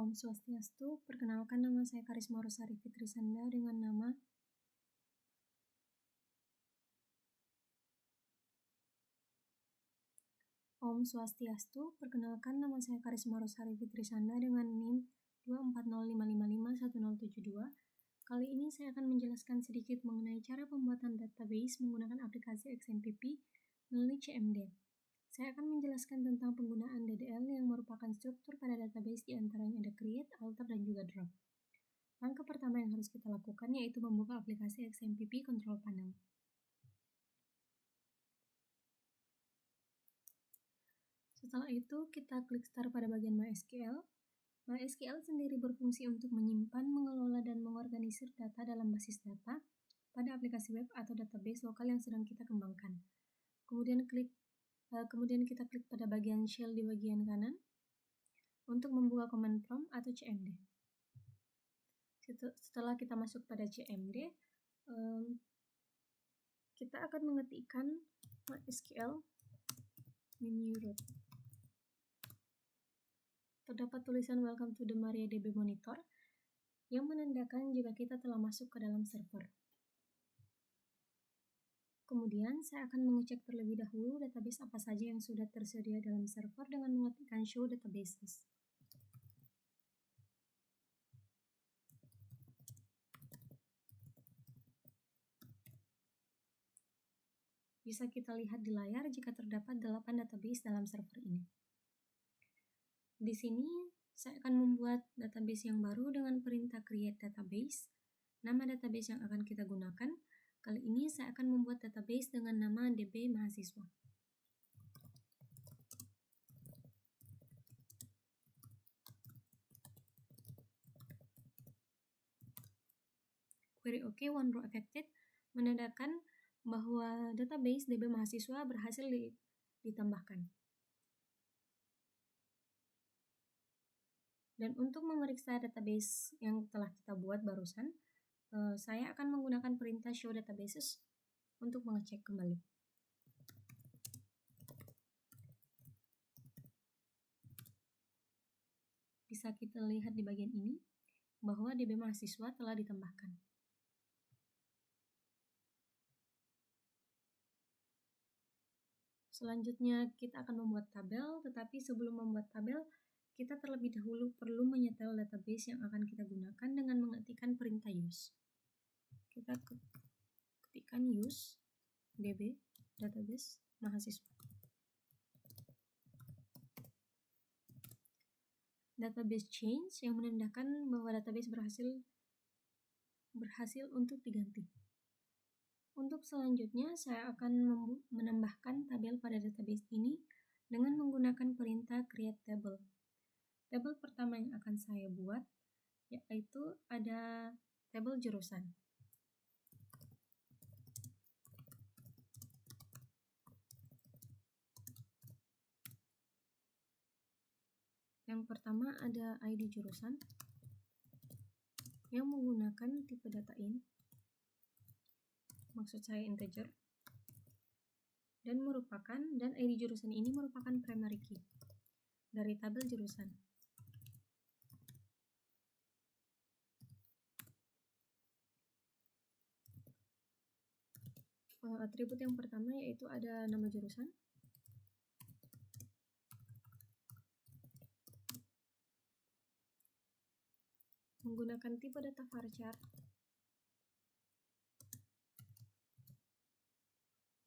Om Swastiastu, perkenalkan nama saya Karisma Rosari Fitrisanda dengan nama Om Swastiastu, perkenalkan nama saya Karisma Rosari Fitrisanda dengan NIM 24055510072. Kali ini saya akan menjelaskan sedikit mengenai cara pembuatan database menggunakan aplikasi XMPP melalui CMD. Saya akan menjelaskan tentang penggunaan DDL yang merupakan struktur pada database, diantaranya ada create, alter, dan juga drop. Langkah pertama yang harus kita lakukan yaitu membuka aplikasi XMPP Control Panel. Setelah itu, kita klik Start pada bagian MySQL. MySQL sendiri berfungsi untuk menyimpan, mengelola, dan mengorganisir data dalam basis data pada aplikasi web atau database lokal yang sedang kita kembangkan. Kemudian kita klik pada bagian shell di bagian kanan untuk membuka command prompt atau CMD. Setelah kita masuk pada CMD, kita akan mengetikkan MySQL menu root. Terdapat tulisan Welcome to the MariaDB Monitor yang menandakan jika kita telah masuk ke dalam server. Kemudian, saya akan mengecek terlebih dahulu database apa saja yang sudah tersedia dalam server dengan mengetikkan show databases. Bisa kita lihat di layar jika terdapat 8 database dalam server ini. Di sini, saya akan membuat database yang baru dengan perintah create database. Nama database yang akan kita gunakan, kali ini saya akan membuat database dengan nama DB Mahasiswa. Query OK, one row affected, menandakan bahwa database DB Mahasiswa berhasil ditambahkan. Dan untuk memeriksa database yang telah kita buat barusan, saya akan menggunakan perintah show databases untuk mengecek kembali. Bisa kita lihat di bagian ini bahwa DB Mahasiswa telah ditambahkan. Selanjutnya kita akan membuat tabel, tetapi sebelum membuat tabel, kita terlebih dahulu perlu menyetel database yang akan kita gunakan dengan mengetikkan perintah use. Kita ketikkan use DB database mahasiswa. Database change yang menandakan bahwa database berhasil untuk diganti. Untuk selanjutnya, saya akan menambahkan tabel pada database ini dengan menggunakan perintah create table. Tabel pertama yang akan saya buat yaitu ada tabel jurusan. Yang pertama ada ID jurusan yang menggunakan tipe data int, maksud saya integer, dan ID jurusan ini merupakan primary key dari tabel jurusan. Atribut yang pertama yaitu ada nama jurusan, menggunakan tipe data varchar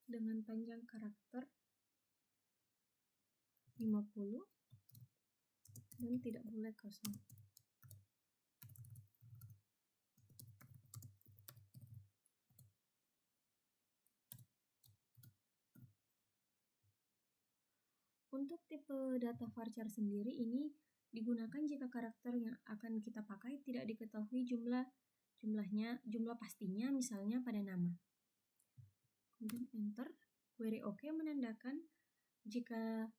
dengan panjang karakter 50 dan tidak boleh kosong. Untuk tipe data varchar sendiri ini digunakan jika karakter yang akan kita pakai tidak diketahui jumlah pastinya, misalnya pada nama. Kemudian enter, query OK menandakan jika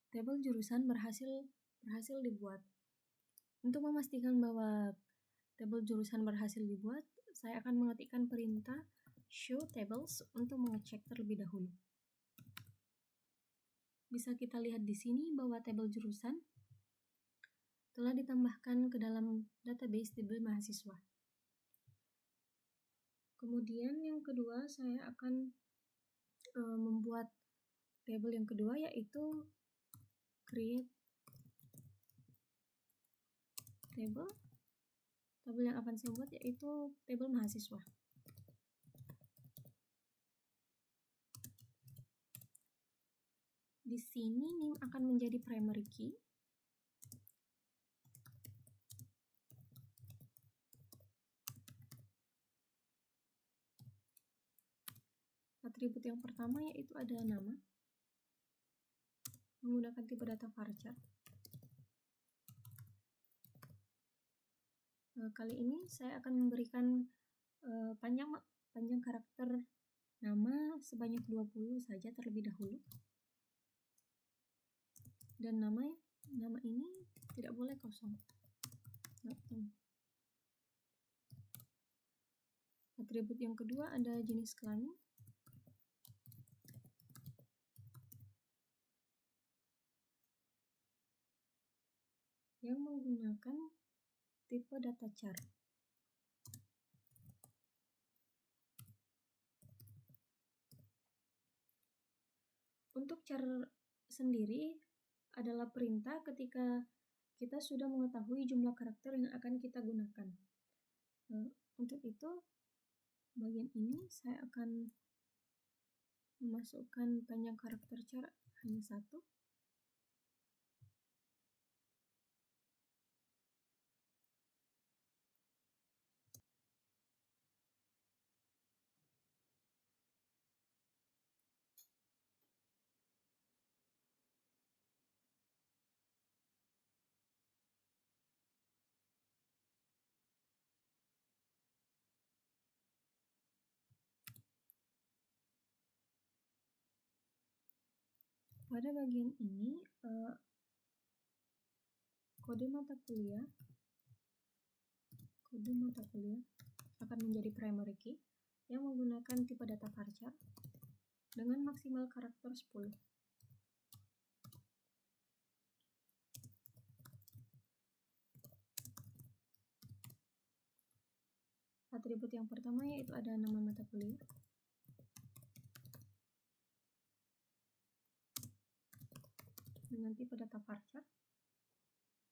tabel jurusan berhasil dibuat. Untuk memastikan bahwa tabel jurusan berhasil dibuat, saya akan mengetikkan perintah show tables untuk mengecek terlebih dahulu. Bisa kita lihat di sini bahwa tabel jurusan telah ditambahkan ke dalam database DB mahasiswa. Kemudian yang kedua, saya akan membuat tabel yang kedua, yaitu create table. Tabel yang akan saya buat yaitu tabel mahasiswa. Di sini NIM akan menjadi primary key. Atribut yang pertama yaitu ada nama menggunakan tipe data varchar. Kali ini saya akan memberikan panjang karakter nama sebanyak 20 saja terlebih dahulu. Dan nama ini tidak boleh kosong. Atribut yang kedua ada jenis kelamin. Yang menggunakan tipe data char. Untuk char sendiri adalah perintah ketika kita sudah mengetahui jumlah karakter yang akan kita gunakan. Untuk itu, bagian ini saya akan memasukkan panjang karakter char hanya 1. Pada bagian ini, kode mata kuliah akan menjadi primary key yang menggunakan tipe data varchar dengan maksimal karakter 10. Atribut yang pertama yaitu ada nama mata kuliah. Dengan tipe data varchar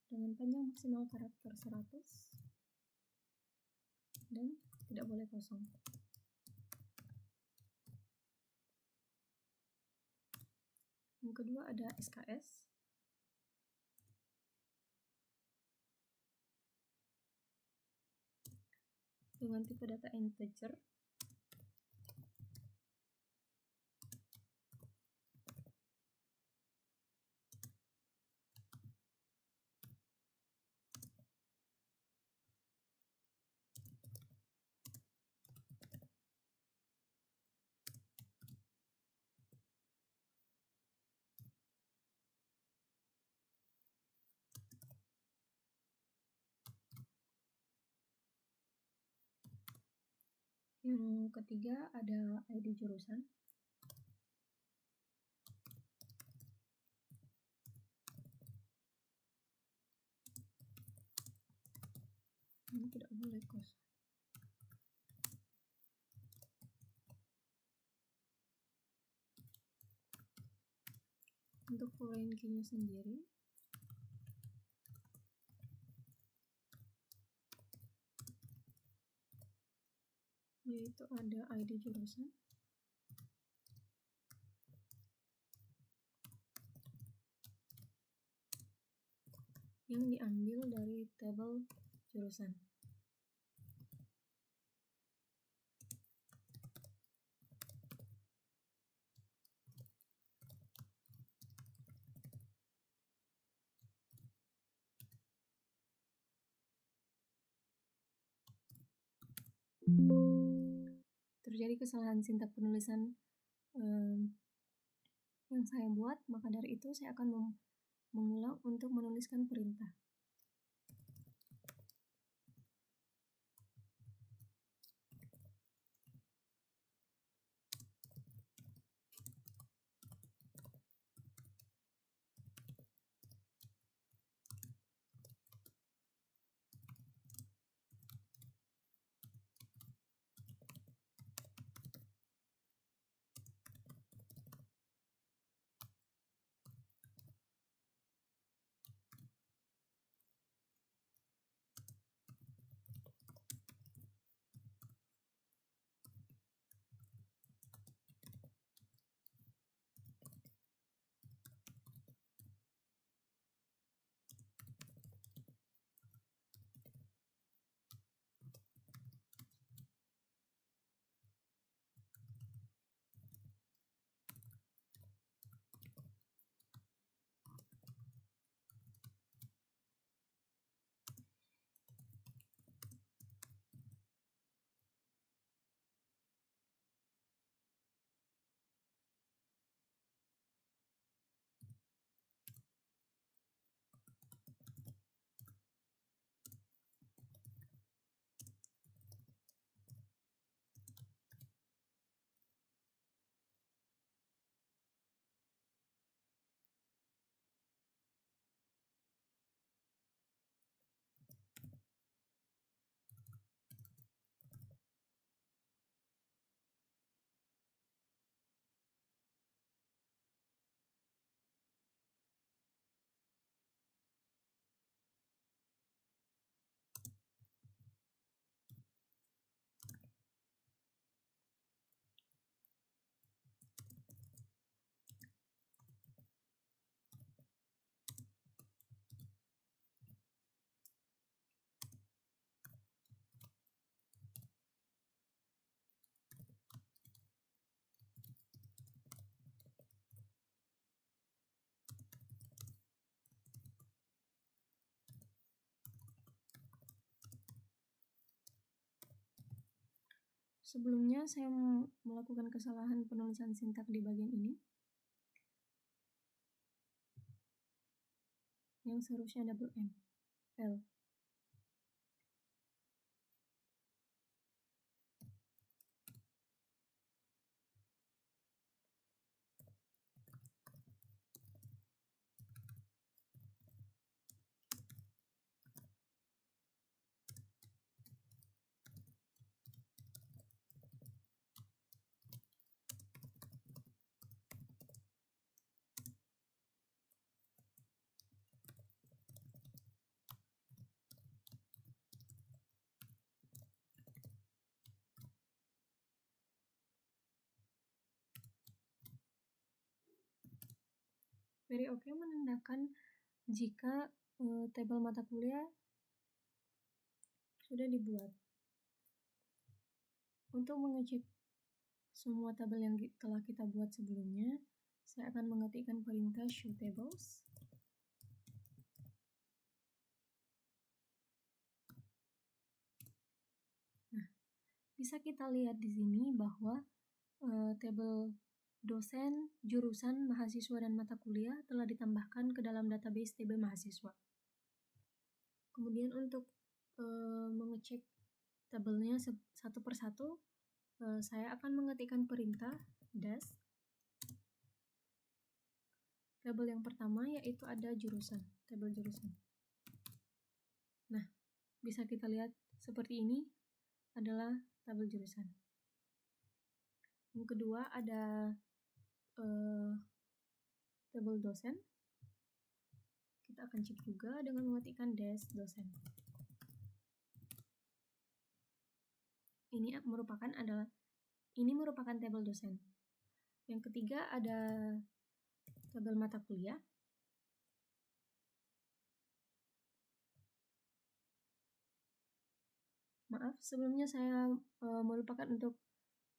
dengan panjang maksimal karakter 100 dan tidak boleh kosong. Yang kedua ada SKS. Dengan tipe data integer. Yang ketiga ada ID jurusan. Ini tidak boleh kosong. Untuk foreign key-nya sendiri, yaitu ada ID jurusan, yang diambil dari tabel jurusan. Terjadi kesalahan sintak penulisan yang saya buat, maka dari itu saya akan mengulang untuk menuliskan perintah. Sebelumnya saya melakukan kesalahan penulisan sintak di bagian ini. Yang seharusnya double N, L. Very okay menandakan jika tabel mata kuliah sudah dibuat. Untuk mengecek semua tabel yang telah kita buat sebelumnya, saya akan mengetikkan perintah show tables. Nah, bisa kita lihat di sini bahwa tabel dosen, jurusan, mahasiswa, dan mata kuliah telah ditambahkan ke dalam database TB mahasiswa. Kemudian untuk mengecek tabelnya satu persatu, saya akan mengetikkan perintah dash. Tabel yang pertama yaitu ada jurusan, tabel jurusan. Nah, bisa kita lihat seperti ini adalah tabel jurusan. Yang kedua ada tabel dosen. Kita akan cek juga dengan mengetikkan dash dosen. Ini merupakan tabel dosen. Yang ketiga ada tabel mata kuliah. Maaf, sebelumnya saya melupakan untuk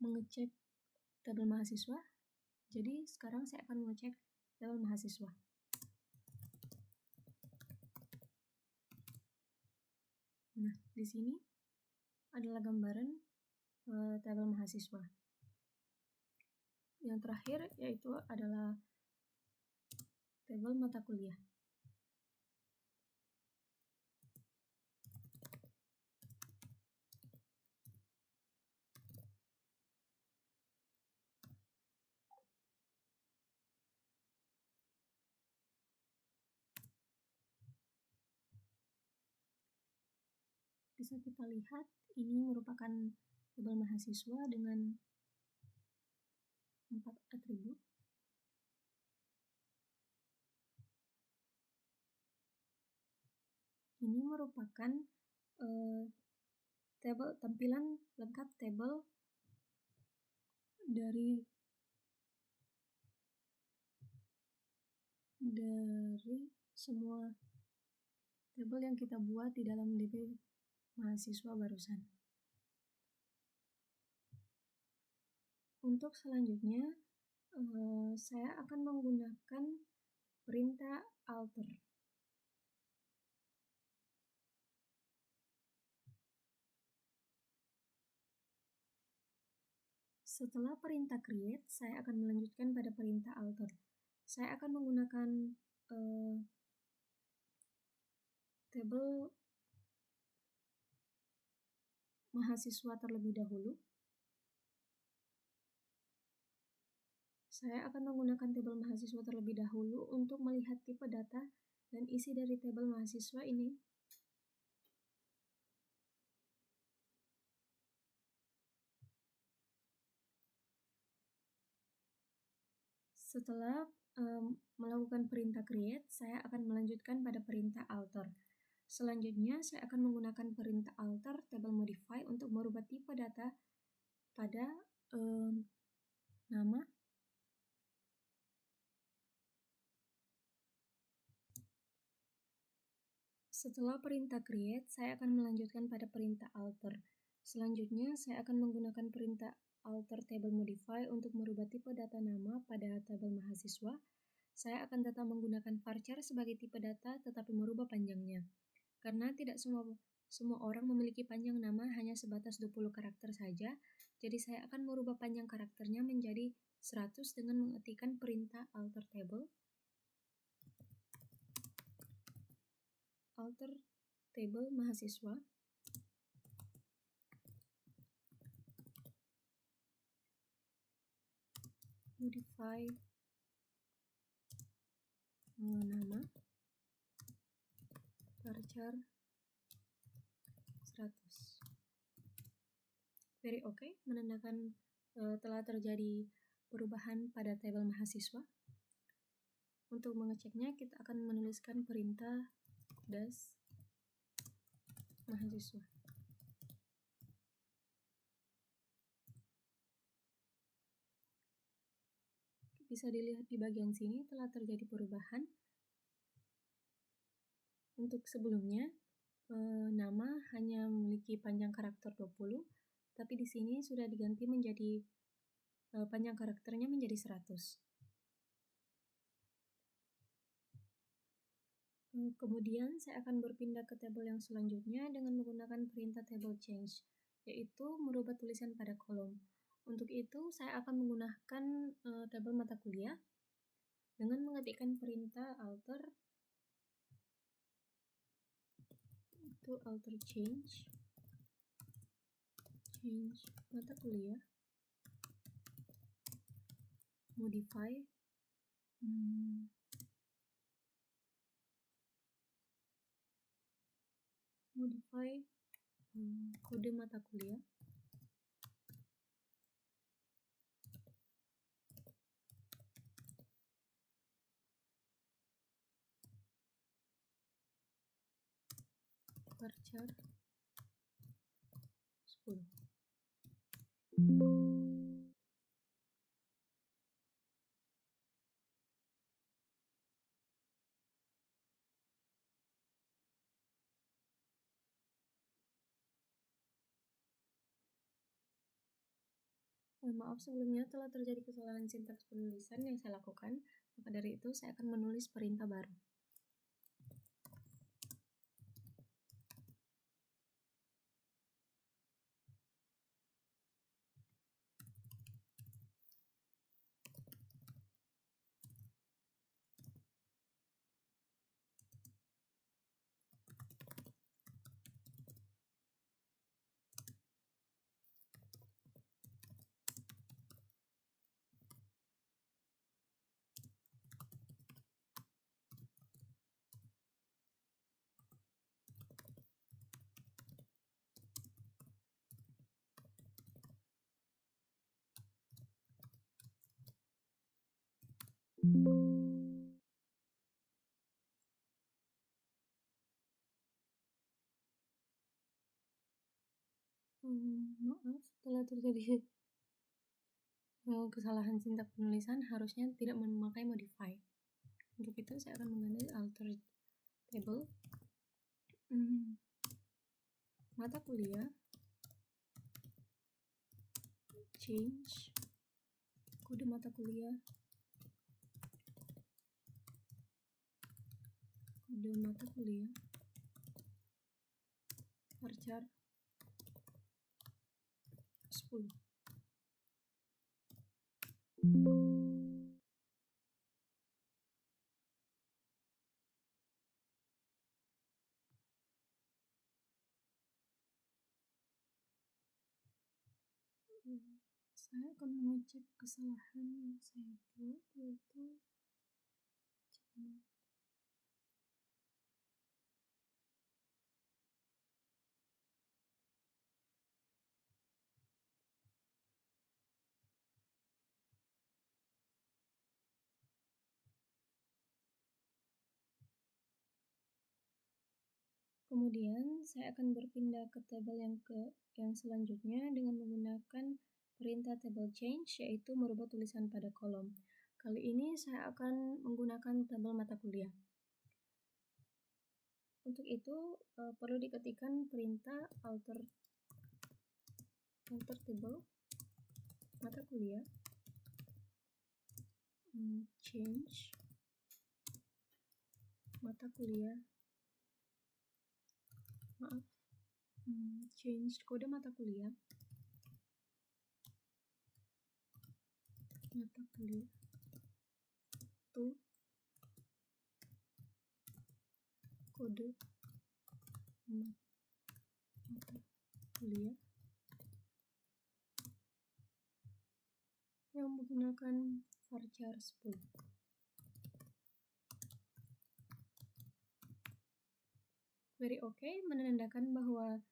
mengecek tabel mahasiswa. Jadi sekarang saya akan mengecek tabel mahasiswa. Nah, di sini adalah gambaran tabel mahasiswa. Yang terakhir yaitu adalah tabel mata kuliah. Bisa kita lihat ini merupakan tabel mahasiswa dengan 4 atribut. Ini merupakan tampilan lengkap tabel dari semua tabel yang kita buat di dalam DP mahasiswa barusan. Untuk selanjutnya, saya akan menggunakan perintah alter. Setelah perintah create, saya akan melanjutkan pada perintah alter. Saya akan menggunakan tabel mahasiswa terlebih dahulu. Saya akan menggunakan tabel mahasiswa terlebih dahulu untuk melihat tipe data dan isi dari tabel mahasiswa ini. Setelah melakukan perintah create, saya akan melanjutkan pada perintah alter. Selanjutnya, saya akan menggunakan perintah alter table modify untuk merubah tipe data pada nama. Setelah perintah create, saya akan melanjutkan pada perintah alter. Selanjutnya, saya akan menggunakan perintah alter table modify untuk merubah tipe data nama pada tabel mahasiswa. Saya akan tetap menggunakan varchar sebagai tipe data tetapi merubah panjangnya. Karena tidak semua semua orang memiliki panjang nama hanya sebatas 20 karakter saja, jadi saya akan merubah panjang karakternya menjadi 100 dengan mengetikkan perintah alter table mahasiswa modify nama varchar 100. Very okay, menandakan telah terjadi perubahan pada tabel mahasiswa. Untuk mengeceknya, kita akan menuliskan perintah das mahasiswa. Bisa dilihat di bagian sini telah terjadi perubahan. Untuk sebelumnya, nama hanya memiliki panjang karakter 20, tapi di sini sudah diganti menjadi panjang karakternya menjadi 100. Kemudian saya akan berpindah ke tabel yang selanjutnya dengan menggunakan perintah table change, yaitu merubah tulisan pada kolom. Untuk itu saya akan menggunakan tabel mata kuliah dengan mengetikkan perintah alter change mata kuliah modify kode mata kuliah varchar 10. Maaf sebelumnya telah terjadi kesalahan sintaks penulisan yang saya lakukan, maka dari itu saya akan menulis perintah baru. Maaf, telah terjadi kesalahan sintaks penulisan, harusnya tidak memakai modify. Untuk itu saya akan mengganti alter table mata kuliah change kode mata kuliah varchar 10. Saya akan mengecek kesalahan yang saya buat, yaitu kemudian saya akan berpindah ke tabel yang selanjutnya dengan menggunakan perintah table change, yaitu merubah tulisan pada kolom. Kali ini saya akan menggunakan tabel mata kuliah. Untuk itu perlu diketikkan perintah alter table mata kuliah change mata kuliah change kode mata kuliah to kode mata kuliah yang menggunakan varchar 10. Query OK menandakan bahwa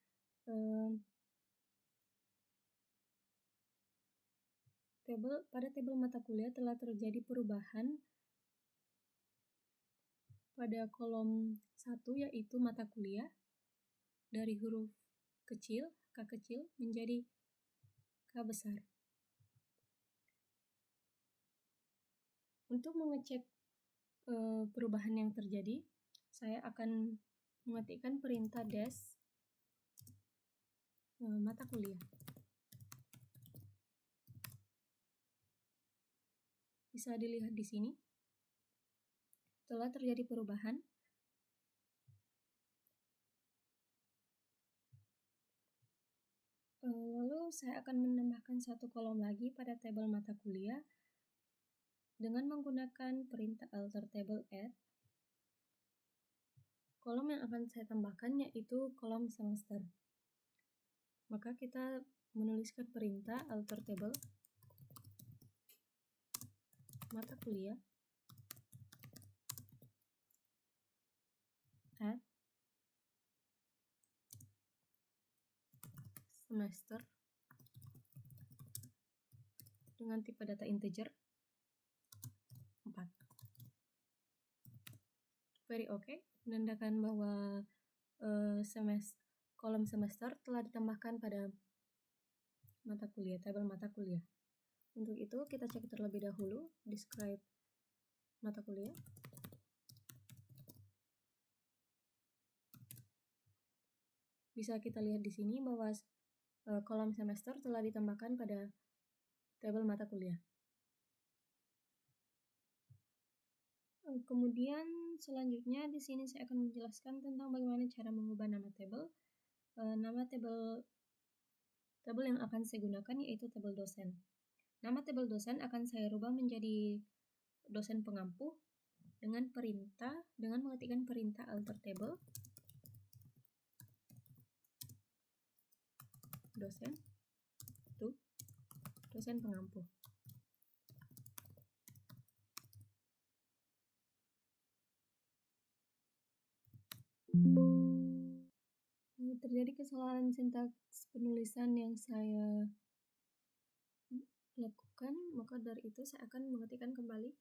pada tabel mata kuliah telah terjadi perubahan pada kolom 1, yaitu mata kuliah, dari huruf kecil, K kecil, menjadi K besar. Untuk mengecek perubahan yang terjadi, saya akan mengetikkan perintah dash mata kuliah. Bisa dilihat di sini, telah terjadi perubahan. Lalu saya akan menambahkan satu kolom lagi pada tabel mata kuliah dengan menggunakan perintah alter table add. Kolom yang akan saya tambahkan yaitu kolom semester. Maka kita menuliskan perintah alter table mata kuliah add semester dengan tipe data integer 4. Query OK menandakan bahwa kolom semester telah ditambahkan pada mata kuliah, tabel mata kuliah. Untuk itu kita cek terlebih dahulu describe mata kuliah. Bisa kita lihat di sini bahwa kolom semester telah ditambahkan pada tabel mata kuliah. Kemudian selanjutnya di sini saya akan menjelaskan tentang bagaimana cara mengubah nama tabel. Nama tabel yang akan saya gunakan yaitu tabel dosen. Nama tabel dosen akan saya rubah menjadi dosen pengampu dengan mengetikkan perintah alter table dosen to dosen pengampu. Terjadi kesalahan sintaks penulisan yang saya lakukan, maka dari itu saya akan mengetikkan kembali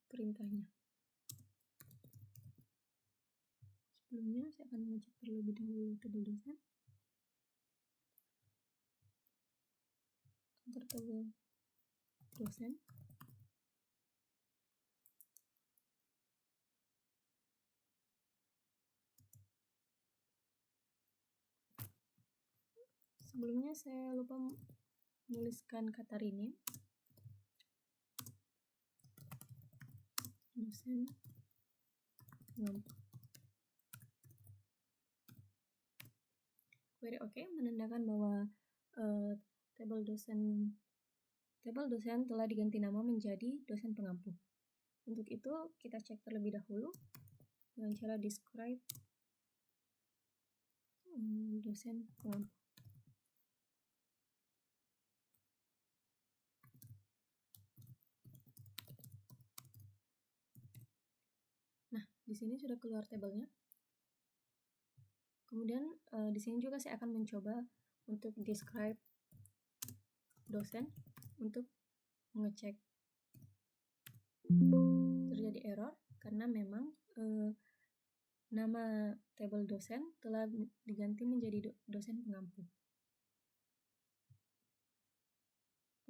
perintahnya. Sebelumnya saya akan mengecek terlebih dahulu tabel dosen. Enter tabel dosen. Sebelumnya saya lupa menuliskan kata rename. Dosen Query OK menandakan bahwa tabel dosen telah diganti nama menjadi dosen pengampu. Untuk itu kita cek terlebih dahulu dengan cara describe dosen pengampu. Nah, di sini sudah keluar tabelnya. Kemudian di sini juga saya akan mencoba untuk describe dosen untuk mengecek terjadi error karena memang nama tabel dosen telah diganti menjadi dosen pengampu.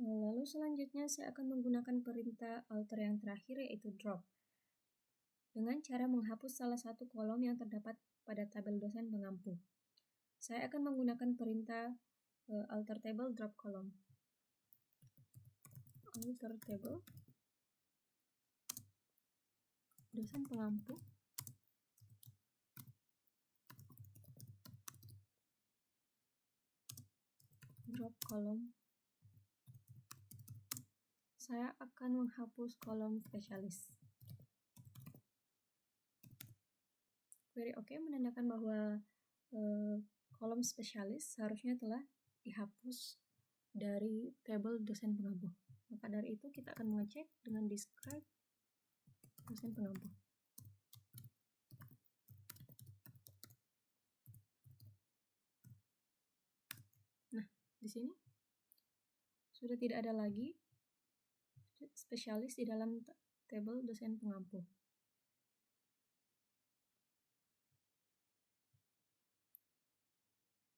Lalu selanjutnya saya akan menggunakan perintah alter yang terakhir yaitu drop dengan cara menghapus salah satu kolom yang terdapat pada tabel dosen pengampu. Saya akan menggunakan perintah alter table drop column. Alter table dosen pengampu drop kolom. Saya akan menghapus kolom spesialis. Query OK menandakan bahwa kolom spesialis seharusnya telah dihapus dari tabel dosen pengampu. Maka dari itu kita akan mengecek dengan describe dosen pengampu. Nah, di sini sudah tidak ada lagi spesialis di dalam tabel dosen pengampu.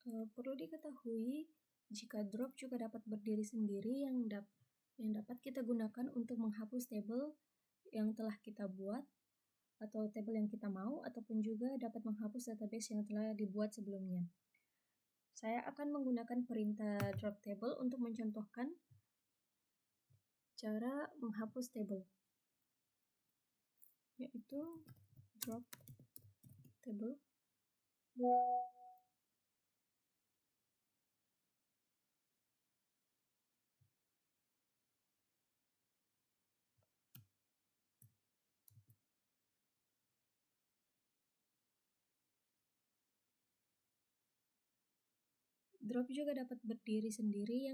Perlu diketahui jika drop juga dapat berdiri sendiri yang dapat kita gunakan untuk menghapus tabel yang telah kita buat atau tabel yang kita mau, ataupun juga dapat menghapus database yang telah dibuat sebelumnya. Saya akan menggunakan perintah drop table untuk mencontohkan cara menghapus tabel, yaitu drop table. Drop juga dapat berdiri sendiri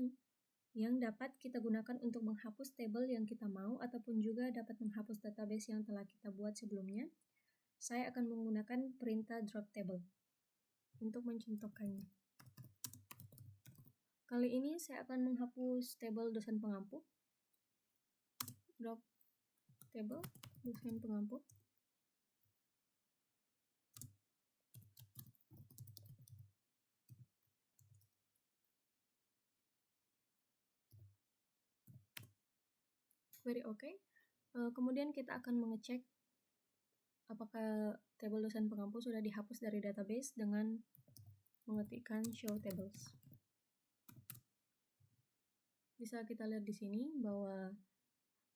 yang dapat kita gunakan untuk menghapus tabel yang kita mau, ataupun juga dapat menghapus database yang telah kita buat sebelumnya. Saya akan menggunakan perintah drop table untuk mencontohkannya. Kali ini saya akan menghapus tabel dosen pengampu. Drop table dosen pengampu. Query OK. Kemudian kita akan mengecek apakah tabel dosen pengampu sudah dihapus dari database dengan mengetikkan show tables. Bisa kita lihat di sini bahwa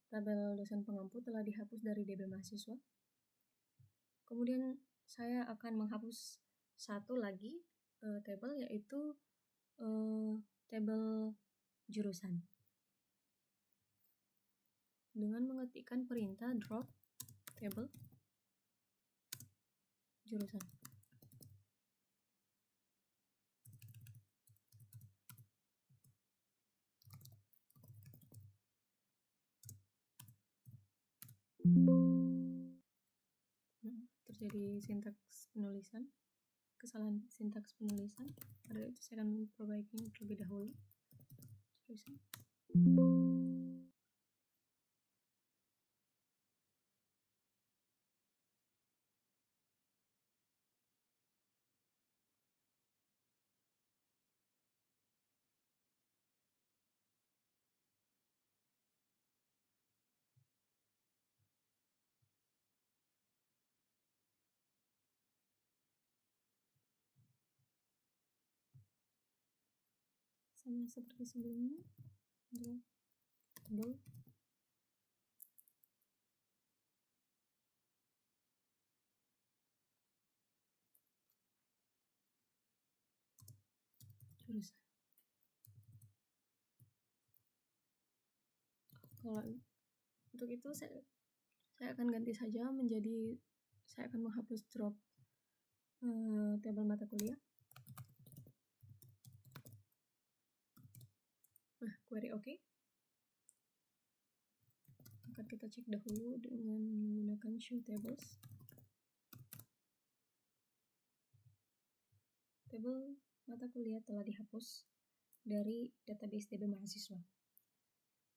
tabel dosen pengampu telah dihapus dari DB mahasiswa. Kemudian saya akan menghapus satu lagi tabel, yaitu tabel jurusan dengan mengetikkan perintah drop table jurusan. Terjadi sintaks penulisan, kesalahan sintaks penulisan. Pada itu saya akan memperbaikinya terlebih dahulu. Jurusan. Sama seperti sebelumnya, drop table jurusan. Kalau untuk itu saya akan ganti saja menjadi, saya akan menghapus drop tabel mata kuliah. Nah, query OK. Akan kita cek dahulu dengan menggunakan show tables. Tabel mata kuliah telah dihapus dari database DB mahasiswa.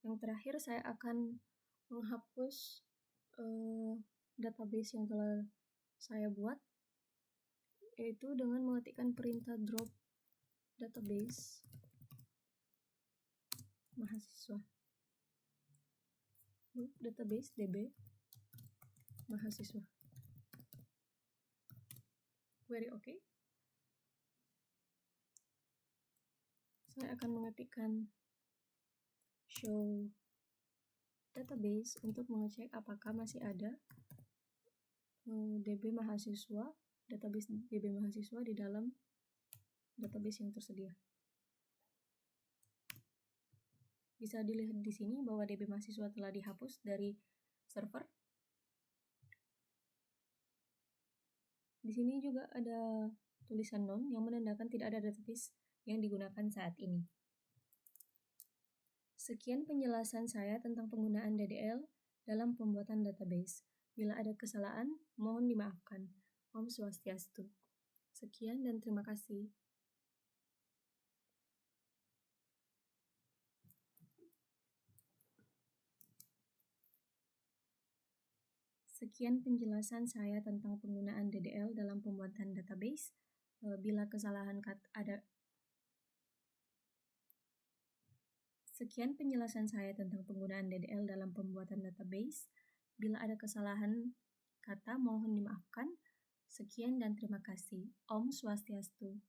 Yang terakhir saya akan menghapus database yang telah saya buat, yaitu dengan mengetikkan perintah drop database mahasiswa. Database DB mahasiswa. Query OK. Saya akan mengetikkan show database untuk mengecek apakah masih ada DB mahasiswa, database DB mahasiswa di dalam database yang tersedia. Bisa dilihat di sini bahwa DB mahasiswa telah dihapus dari server. Di sini juga ada tulisan none yang menandakan tidak ada database yang digunakan saat ini. Sekian penjelasan saya tentang penggunaan DDL dalam pembuatan database. Bila ada kesalahan, mohon dimaafkan. Om Swastiastu. Sekian dan terima kasih. Sekian penjelasan saya tentang penggunaan DDL dalam pembuatan database. Bila kesalahan ada Sekian penjelasan saya tentang penggunaan DDL dalam pembuatan database. Bila ada kesalahan kata, mohon dimaafkan. Sekian dan terima kasih. Om Swastiastu.